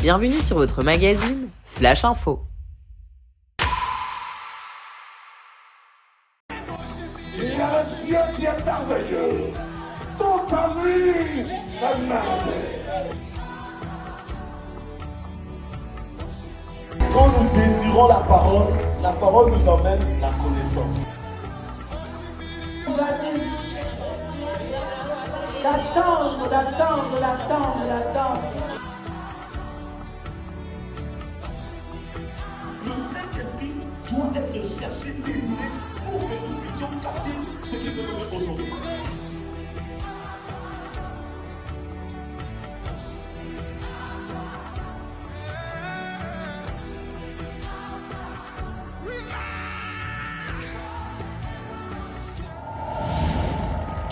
bienvenue sur votre magazine Flash Info. Il y a un Dieu qui est merveilleux. Tout en lui est merveilleux. Quand nous désirons la parole nous emmène la connaissance. D'attendre. Le Saint-Esprit doit être cherché, désiré pour que nous puissions capter ce qu'il veut donner aujourd'hui.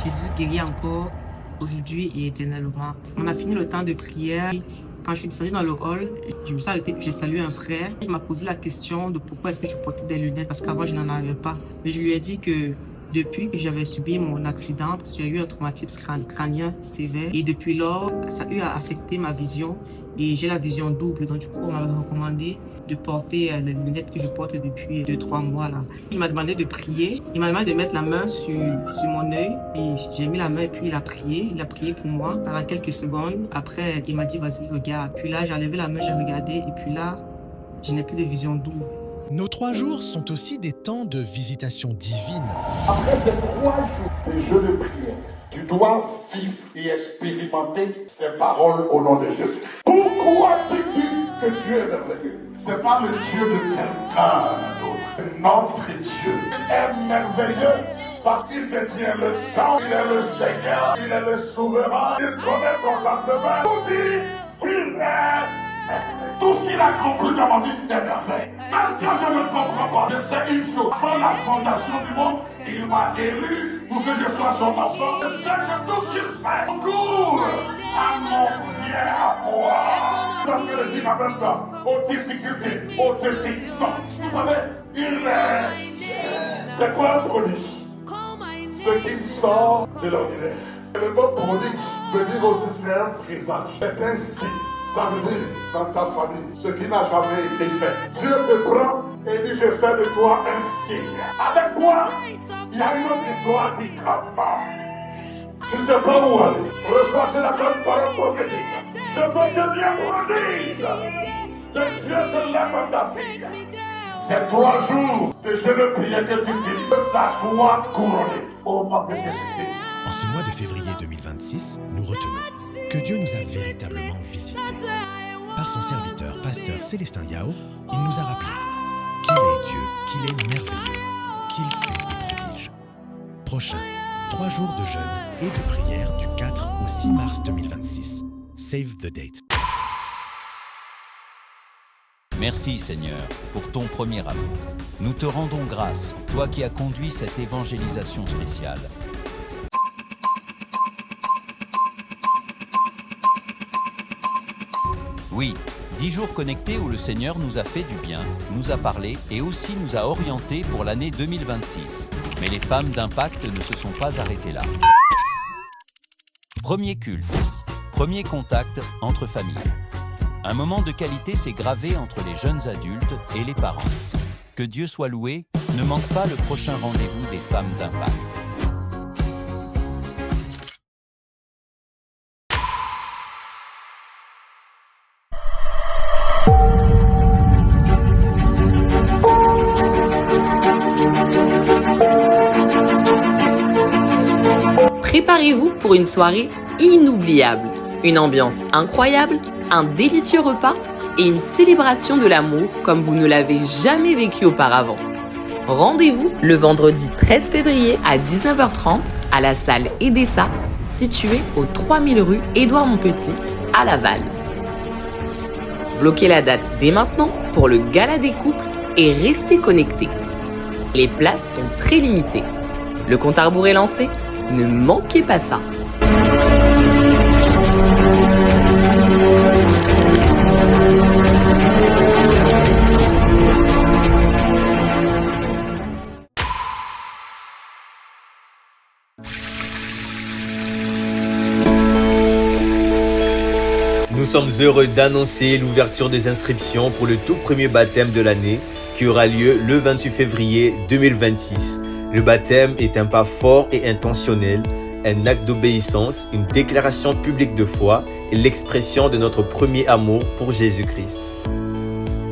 Jésus guérit encore aujourd'hui et éternellement. On a fini le temps de prière. Quand je suis descendue dans le hall, je me suis arrêtée, j'ai salué un frère. Il m'a posé la question de pourquoi est-ce que je portais des lunettes, parce qu'avant je n'en avais pas. Mais je lui ai dit que depuis que j'avais subi mon accident, parce que j'ai eu un traumatisme crânien sévère, et depuis lors, ça a eu à affecter ma vision, et j'ai la vision double. Donc du coup, on m'avait recommandé de porter les lunettes que je porte depuis 2-3 mois là. Il m'a demandé de prier, il m'a demandé de mettre la main sur mon œil, et j'ai mis la main et puis il a prié pour moi pendant quelques secondes. Après, il m'a dit vas-y regarde. Puis là, j'ai enlevé la main, j'ai regardé, et puis là, je n'ai plus de vision double. Nos 3 jours sont aussi des temps de visitation divine. Après ces 3 jours de jeu de prière, tu dois vivre et expérimenter ces paroles au nom de Jésus. Pourquoi dis-tu que Dieu est merveilleux? C'est pas le Dieu de quelqu'un d'autre. Notre Dieu est merveilleux parce qu'il détient le temps, il est le Seigneur, il est le souverain, il connaît ton lendemain. Tout dit qu'il est merveilleux. Tout ce qu'il a accompli dans ma vie est merveilleux. Même quand je ne comprends pas, je sais une chose. Avant la fondation du monde, il m'a élu pour que je sois son enfant. Je sais que tout ce qu'il fait concourt à mon bien, à moi. Quand je le dis en même temps, aux difficultés, aux défis. Non, vous savez, il est... C'est quoi un prodige? Ce qui sort de l'ordinaire. Le mot prodige veut dire aussi c'est un présage. C'est un signe. Ça veut dire, dans ta famille, ce qui n'a jamais été fait. Dieu te prend et dit, je fais de toi un signe. Avec moi, il y a une autre histoire qui commence. Tu ne sais pas où aller. Reçois la grande parole prophétique. Je veux te dire prodige. Que Dieu se lève à ta fille. C'est 3 jours de jeûne prière que tu finis. Que ça soit couronné au nom de Jésus. En ce mois de février 2026, nous retenons que Dieu nous a véritablement visités. Par son serviteur, pasteur Célestin Yao, il nous a rappelé qu'il est Dieu, qu'il est merveilleux, qu'il fait des prodiges. Prochain, 3 jours de jeûne et de prière du 4 au 6 mars 2026. Save the date. Merci Seigneur pour ton premier amour. Nous te rendons grâce, toi qui as conduit cette évangélisation spéciale. Oui, 10 jours connectés où le Seigneur nous a fait du bien, nous a parlé et aussi nous a orientés pour l'année 2026. Mais les femmes d'impact ne se sont pas arrêtées là. Premier culte, premier contact entre familles. Un moment de qualité s'est gravé entre les jeunes adultes et les parents. Que Dieu soit loué, ne manque pas le prochain rendez-vous des femmes d'impact. Préparez-vous pour une soirée inoubliable, une ambiance incroyable, un délicieux repas et une célébration de l'amour comme vous ne l'avez jamais vécu auparavant. Rendez-vous le vendredi 13 février à 19h30 à la salle Edessa, située au 3000 rue Édouard Montpetit à Laval. Bloquez la date dès maintenant pour le gala des couples et restez connectés. Les places sont très limitées. Le compte à rebours est lancé. Ne manquez pas ça. Nous sommes heureux d'annoncer l'ouverture des inscriptions pour le tout premier baptême de l'année qui aura lieu le 28 février 2026. Le baptême est un pas fort et intentionnel, un acte d'obéissance, une déclaration publique de foi et l'expression de notre premier amour pour Jésus-Christ.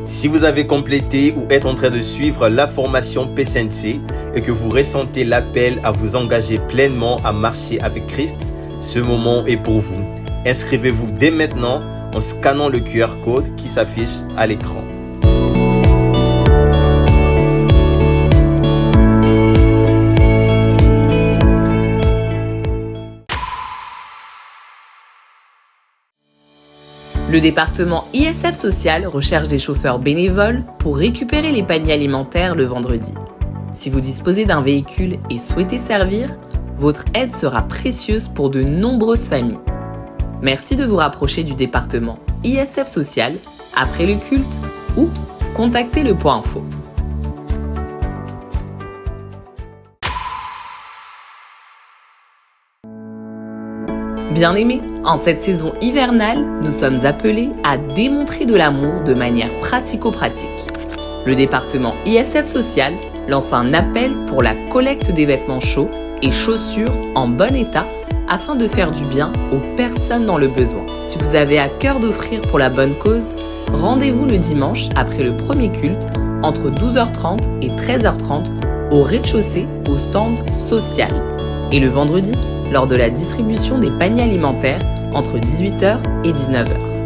Si vous avez complété ou êtes en train de suivre la formation PCNC et que vous ressentez l'appel à vous engager pleinement à marcher avec Christ, ce moment est pour vous. Inscrivez-vous dès maintenant en scannant le QR code qui s'affiche à l'écran. Le département ISF Social recherche des chauffeurs bénévoles pour récupérer les paniers alimentaires le vendredi. Si vous disposez d'un véhicule et souhaitez servir, votre aide sera précieuse pour de nombreuses familles. Merci de vous rapprocher du département ISF Social après le culte ou contactez le point info. Bien-aimés, en cette saison hivernale, nous sommes appelés à démontrer de l'amour de manière pratico-pratique. Le département ISF Social lance un appel pour la collecte des vêtements chauds et chaussures en bon état afin de faire du bien aux personnes dans le besoin. Si vous avez à cœur d'offrir pour la bonne cause, rendez-vous le dimanche après le premier culte entre 12h30 et 13h30 au rez-de-chaussée au stand social et le vendredi lors de la distribution des paniers alimentaires entre 18h et 19h.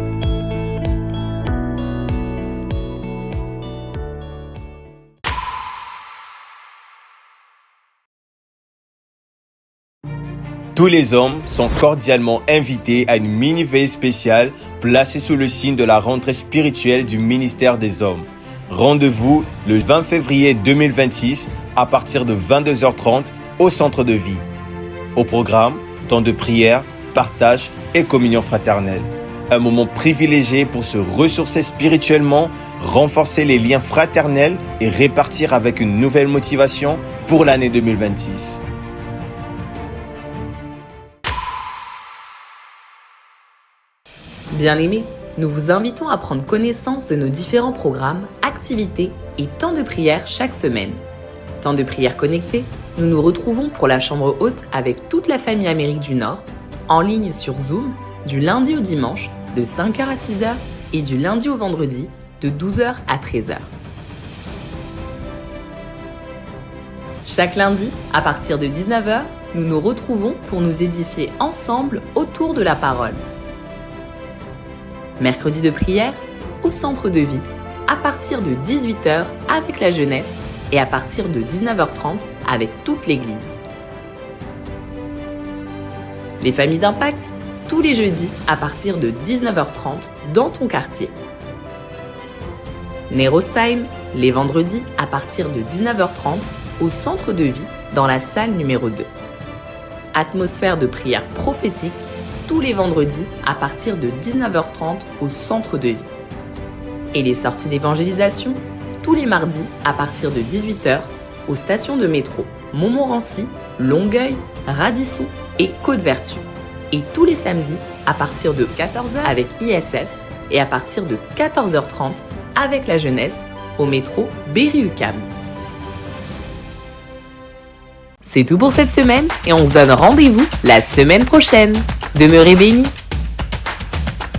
Tous les hommes sont cordialement invités à une mini-veille spéciale placée sous le signe de la rentrée spirituelle du ministère des Hommes. Rendez-vous le 20 février 2026 à partir de 22h30 au centre de vie. Au programme, temps de prière, partage et communion fraternelle. Un moment privilégié pour se ressourcer spirituellement, renforcer les liens fraternels et répartir avec une nouvelle motivation pour l'année 2026. Bien-aimés, nous vous invitons à prendre connaissance de nos différents programmes, activités et temps de prière chaque semaine. Temps de prière connecté, nous nous retrouvons pour la chambre haute avec toute la famille Amérique du Nord, en ligne sur Zoom, du lundi au dimanche, de 5h à 6h et du lundi au vendredi, de 12h à 13h. Chaque lundi, à partir de 19h, nous nous retrouvons pour nous édifier ensemble autour de la parole. Mercredi de prière, au centre de vie, à partir de 18h avec la jeunesse et à partir de 19h30 avec toute l'église. Les familles d'impact, tous les jeudis à partir de 19h30 dans ton quartier. Neros Time, les vendredis à partir de 19h30 au centre de vie dans la salle numéro 2. Atmosphère de prière prophétique, tous les vendredis à partir de 19h30 au centre de vie. Et les sorties d'évangélisation, tous les mardis à partir de 18h aux stations de métro Montmorency, Longueuil, Radisson et Côte-Vertu. Et tous les samedis à partir de 14h avec ISF et à partir de 14h30 avec la jeunesse au métro Berry-UQAM. C'est tout pour cette semaine et on se donne rendez-vous la semaine prochaine. Demeurez bénis.